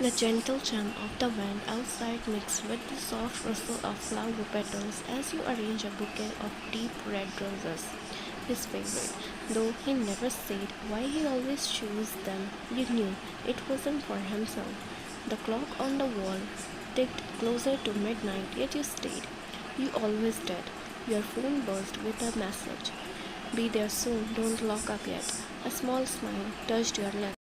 The gentle chime of the wind outside mixed with the soft rustle of flower petals as you arrange a bouquet of deep red roses. His favorite, though he never said why he always chose them. You knew it wasn't for himself. The clock on the wall ticked closer to midnight, yet you stayed. You always did. Your phone buzzed with a message. Be there soon, don't lock up yet. A small smile touched your lips.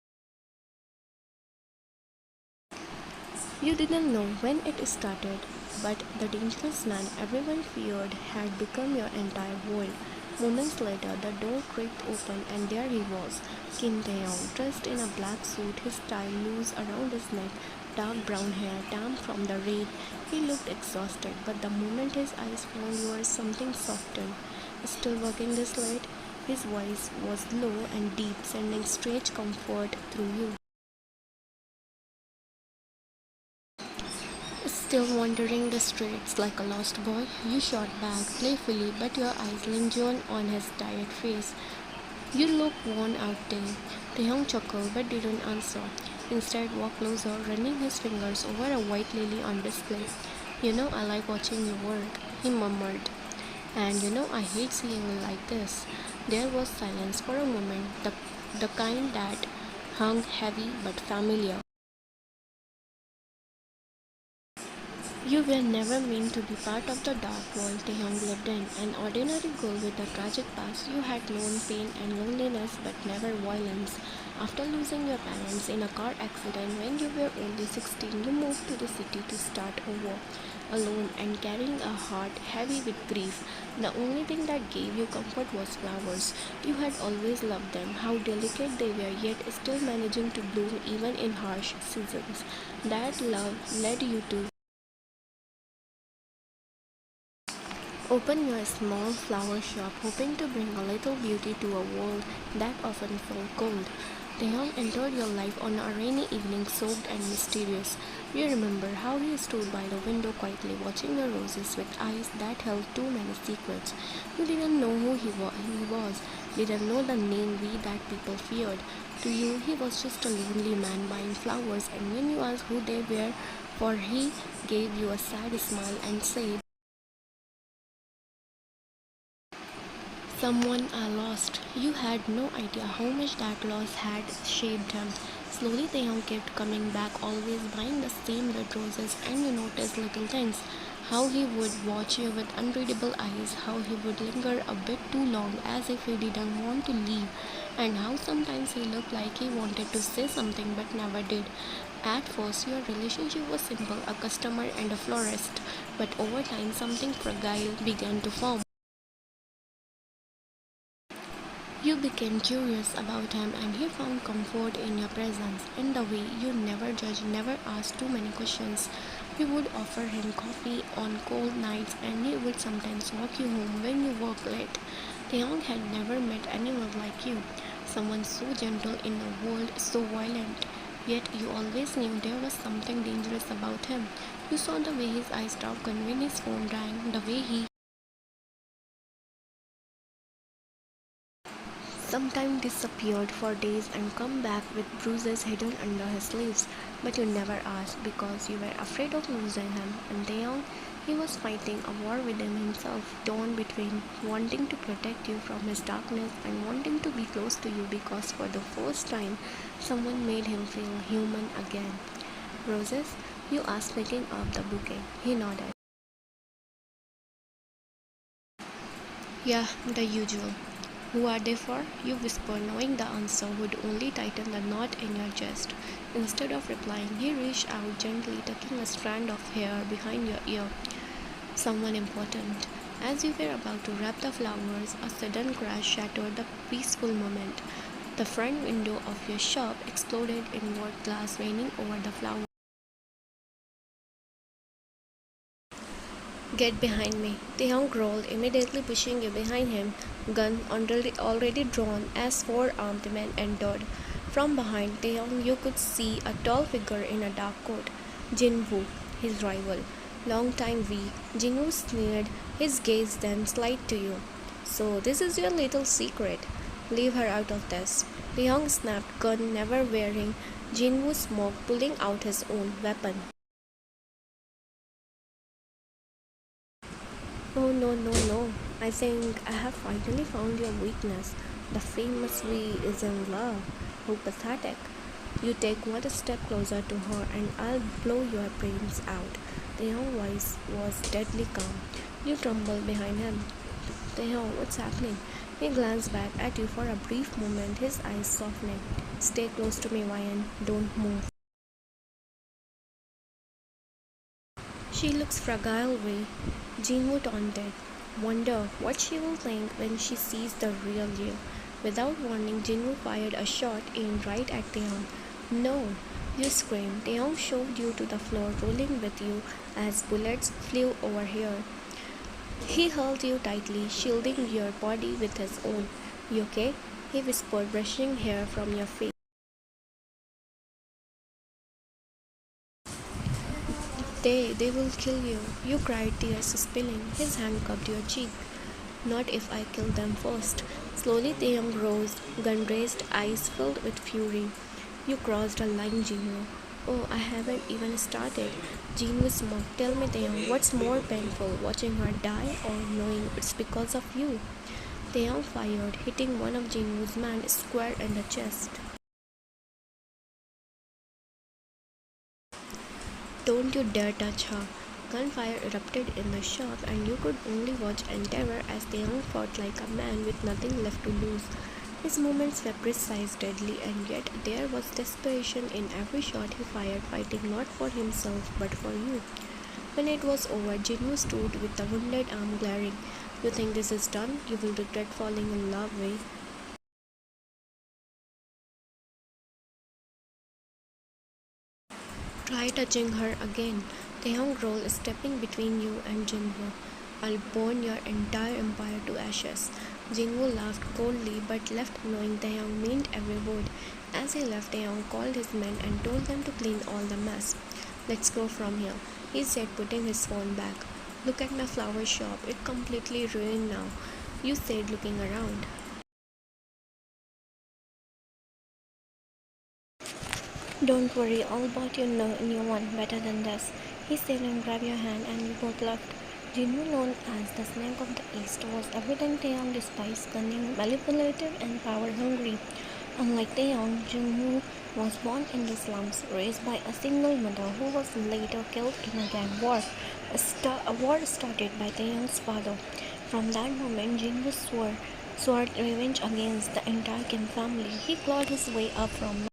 You didn't know when it started, but the dangerous man everyone feared had become your entire world. Moments later, the door creaked open and there he was, Kim Taehyung, dressed in a black suit, his tie loose around his neck, dark brown hair damp from the rain. He looked exhausted, but the moment his eyes found yours, something softened. Still working this late? His voice was low and deep, sending strange comfort through you. Still wandering the streets like a lost boy, you shot back playfully, but your eyes lingered on his tired face. You look worn out, Taehyung chuckled but didn't answer. Instead, walked closer, running his fingers over a white lily on display. You know I like watching you work, he murmured. And you know I hate seeing you like this. There was silence for a moment, the kind that hung heavy but familiar. You were never meant to be part of the dark world Taehyung lived in, an ordinary girl with a tragic past. You had known pain and loneliness but never violence. After losing your parents in a car accident when you were only 16, you moved to the city to start over, alone and carrying a heart heavy with grief. The only thing that gave you comfort was flowers. You had always loved them, how delicate they were, yet still managing to bloom even in harsh seasons. That love led you to open your small flower shop, hoping to bring a little beauty to a world that often felt cold. Taehyung entered your life on a rainy evening, soaked and mysterious. You remember how he stood by the window quietly watching the roses with eyes that held too many secrets. You didn't know who he was, didn't know the name we that people feared. To you, he was just a lonely man buying flowers, and when you asked who they were for, he gave you a sad smile and said, someone I lost. You had no idea how much that loss had shaped him. Slowly, Taehyung kept coming back, always buying the same red roses, and you noticed little things. How he would watch you with unreadable eyes, how he would linger a bit too long as if he didn't want to leave, and how sometimes he looked like he wanted to say something but never did. At first, your relationship was simple, a customer and a florist, but over time, something fragile began to form. You became curious about him and he found comfort in your presence, in the way you never judged, never asked too many questions. You would offer him coffee on cold nights and he would sometimes walk you home when you worked late. Taehyung had never met anyone like you, someone so gentle in a world so violent. Yet you always knew there was something dangerous about him. You saw the way his eyes darkened when his phone rang, the way he sometimes disappeared for days and come back with bruises hidden under his sleeves. But you never asked because you were afraid of losing him. And Taehyung, he was fighting a war within himself, torn between wanting to protect you from his darkness and wanting to be close to you because for the first time someone made him feel human again. Roses? You asked, picking up the bouquet. He nodded. Yeah, the usual. Who are they for? You whispered, knowing the answer would only tighten the knot in your chest. Instead of replying, he reached out gently, tucking a strand of hair behind your ear. Someone important. As you were about to wrap the flowers, a sudden crash shattered the peaceful moment. The front window of your shop exploded inward, glass raining over the flowers. Get behind me, Taehyung growled, immediately pushing you behind him, gun already drawn as four-armed men entered. From behind Taehyung, you could see a tall figure in a dark coat, Jinwoo, his rival. Long time V. Jinwoo sneered, his gaze then slid to you. So this is your little secret. Leave her out of this. Taehyung snapped, gun never wearing, Jinwoo smoked, pulling out his own weapon. Oh no, no, no. I think I have finally found your weakness. The famous we is in love. How pathetic. You take one step closer to her and I'll blow your brains out. The young voice was deadly calm. You trembled behind him. Taehyung, what's happening? He glanced back at you for a brief moment, his eyes softening. Stay close to me, Ryan. Don't move. She looks fragile, Ray. Jinwoo taunted. Wonder what she will think when she sees the real you. Without warning, Jinwoo fired a shot aimed right at Taehyung. No! You screamed. Taehyung shoved you to the floor, rolling with you as bullets flew over here. He held you tightly, shielding your body with his own. You okay? He whispered, brushing hair from your face. They will kill you. You cried, tears spilling. His hand cupped your cheek. Not if I kill them first. Slowly Taehyung rose, gun raised, eyes filled with fury. You crossed a line, Jinwoo. Oh, I haven't even started. Jinwoo smoked. Tell me, Taehyung, what's more painful, watching her die or knowing it's because of you? Taehyung fired, hitting one of Jinwoo's men square in the chest. Don't you dare touch her. Gunfire erupted in the shop, and you could only watch in terror as Taehyung fought like a man with nothing left to lose. His movements were precise, deadly, and yet there was desperation in every shot he fired, fighting not for himself but for you. When it was over, Jinwoo stood with the wounded arm glaring. You think this is done? You will regret falling in love, Wei. Try touching her again. Taehyung rolled, stepping between you and Jinwoo. I'll burn your entire empire to ashes. Jinwoo laughed coldly but left, knowing Taehyung meant every word. As he left, Taehyung called his men and told them to clean all the mess. Let's go from here, he said, putting his phone back. Look at my flower shop. It's completely ruined now, you said, looking around. Don't worry, I'll bought you a new one better than this, he said and grabbed your hand and we both left. Jinwoo, known as the Snake of the East, was evidently on despise, cunning, manipulative, and power-hungry. Unlike Taehyung, Jinwoo was born in the slums, raised by a single mother who was later killed in a gang war, a war started by Taehyung's father. From that moment, Jinwoo swore revenge against the entire Kim family. He clawed his way up from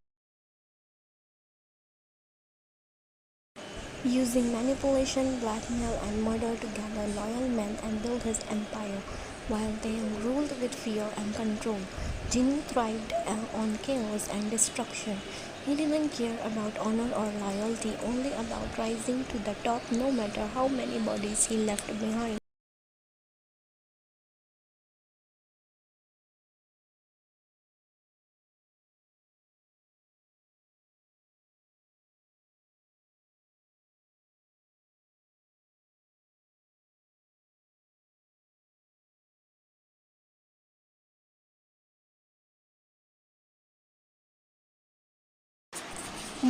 using manipulation, blackmail, and murder to gather loyal men and build his empire, while Taehyung ruled with fear and control. Jin thrived on chaos and destruction. He didn't care about honor or loyalty, only about rising to the top no matter how many bodies he left behind.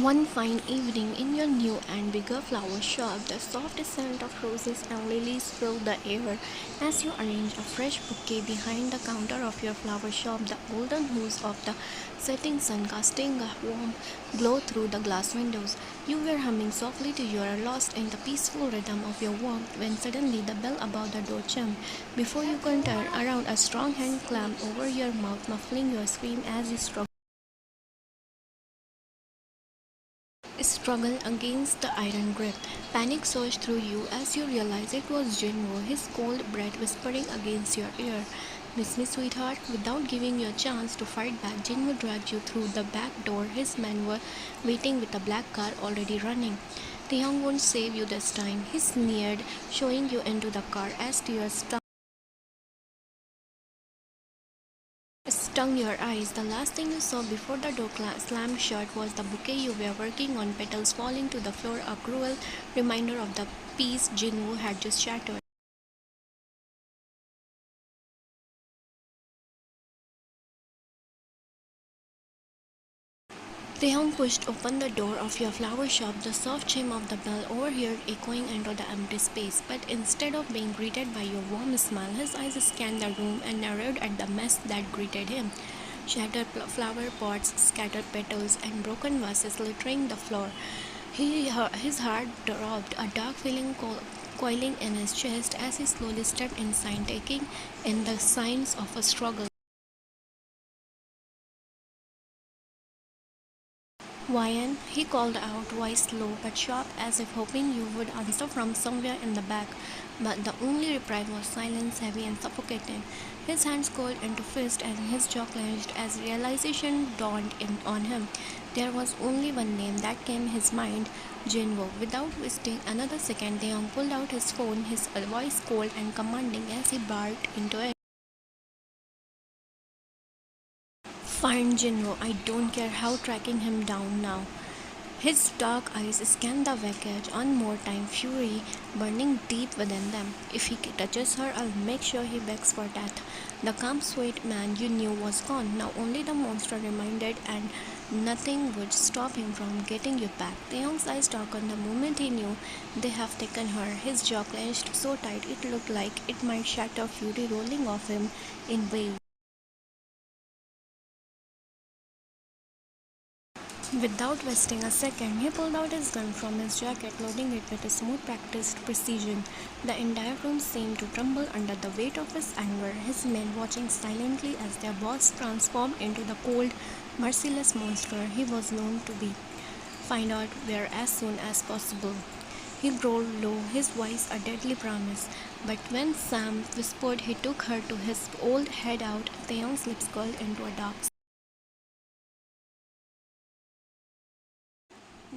One fine evening in your new and bigger flower shop, the soft scent of roses and lilies filled the air as you arrange a fresh bouquet behind the counter of your flower shop, the golden hues of the setting sun casting a warm glow through the glass windows. You were humming softly to your lost in the peaceful rhythm of your work when suddenly the bell above the door chimed. Before you could turn around, a strong hand clamped over your mouth, muffling your scream as you struggle against the iron grip. Panic surged through you as you realized it was Jinwoo, his cold breath whispering against your ear. Miss me, sweetheart. Without giving you a chance to fight back, Jinwoo dragged you through the back door. His men were waiting with a black car already running. Taehyung won't save you this time, he sneered, showing you into the car as tears stung your eyes. The last thing you saw before the door slammed shut was the bouquet you were working on, petals falling to the floor, a cruel reminder of the peace Jinwoo had just shattered. Taehyung pushed open the door of your flower shop, the soft chime of the bell overheard echoing into the empty space. But instead of being greeted by your warm smile, his eyes scanned the room and narrowed at the mess that greeted him. Shattered flower pots, scattered petals, and broken vases littering the floor. His heart dropped, a dark feeling coiling in his chest as he slowly stepped inside, taking in the signs of a struggle. Wyan, he called out, voice low but sharp, as if hoping you would answer from somewhere in the back. But the only reply was silence, heavy and suffocating. His hands curled into fists and his jaw clenched as realization dawned on him. There was only one name that came his mind, Jinwo. Without wasting another second, Deong pulled out his phone, his voice cold and commanding as he barked into it. Find Jinwo. I don't care how tracking him down now. His dark eyes scanned the wreckage one more time, fury burning deep within them. If he touches her, I'll make sure he begs for death. The calm, sweet man you knew was gone. Now only the monster remained, and nothing would stop him from getting you back. Taeyong's eyes darkened the moment he knew they have taken her. His jaw clenched so tight it looked like it might shatter, fury rolling off him in waves. Without wasting a second, he pulled out his gun from his jacket, loading it with a smooth, practiced precision. The entire room seemed to tremble under the weight of his anger, his men watching silently as their boss transformed into the cold, merciless monster he was known to be. Find out where as soon as possible. He growled low, his voice a deadly promise. But when Sam whispered he took her to his old hideout, Taeyong's lips curled into a dark.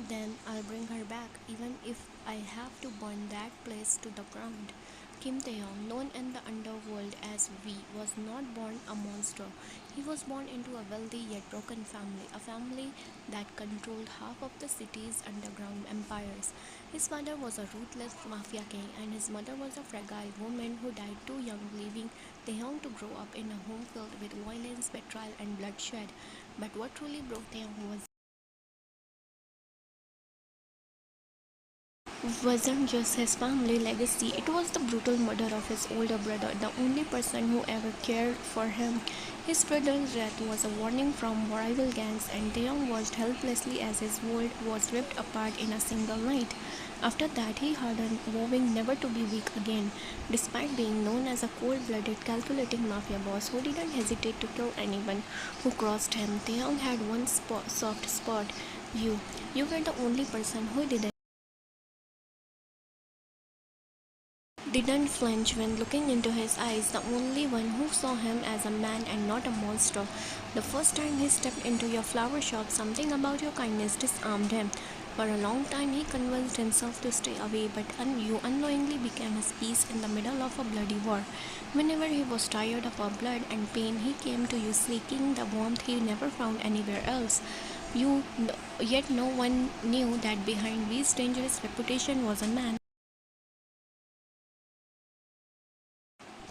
Then I'll bring her back, even if I have to burn that place to the ground. Kim Taeyong, known in the underworld as V, was not born a monster. He was born into a wealthy yet broken family, a family that controlled half of the city's underground empires. His father was a ruthless mafia king, and his mother was a fragile woman who died too young, leaving Taeyong to grow up in a home filled with violence, betrayal, and bloodshed. But what truly broke Taeyong wasn't just his family legacy, it was the brutal murder of his older brother, the only person who ever cared for him. His brother's death was a warning from rival gangs, and Taeyong watched helplessly as his world was ripped apart in a single night. After that, he hardened, vowing never to be weak again. Despite being known as a cold-blooded, calculating mafia boss who didn't hesitate to kill anyone who crossed him, Taeyong had one soft spot. You. You were the only person who didn't flinch when looking into his eyes, the only one who saw him as a man and not a monster. The first time he stepped into your flower shop, something about your kindness disarmed him. For a long time, he convinced himself to stay away, but you unknowingly became his peace in the middle of a bloody war. Whenever he was tired of our blood and pain, he came to you seeking the warmth he never found anywhere else. Yet no one knew that behind V's dangerous reputation was a man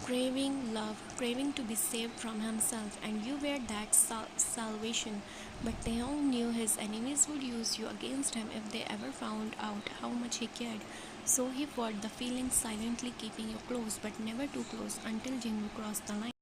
craving love, craving to be saved from himself, and you were that salvation. But Taeyong knew his enemies would use you against him if they ever found out how much he cared. So he fought the feeling silently, keeping you close, but never too close until Jinwoo crossed the line.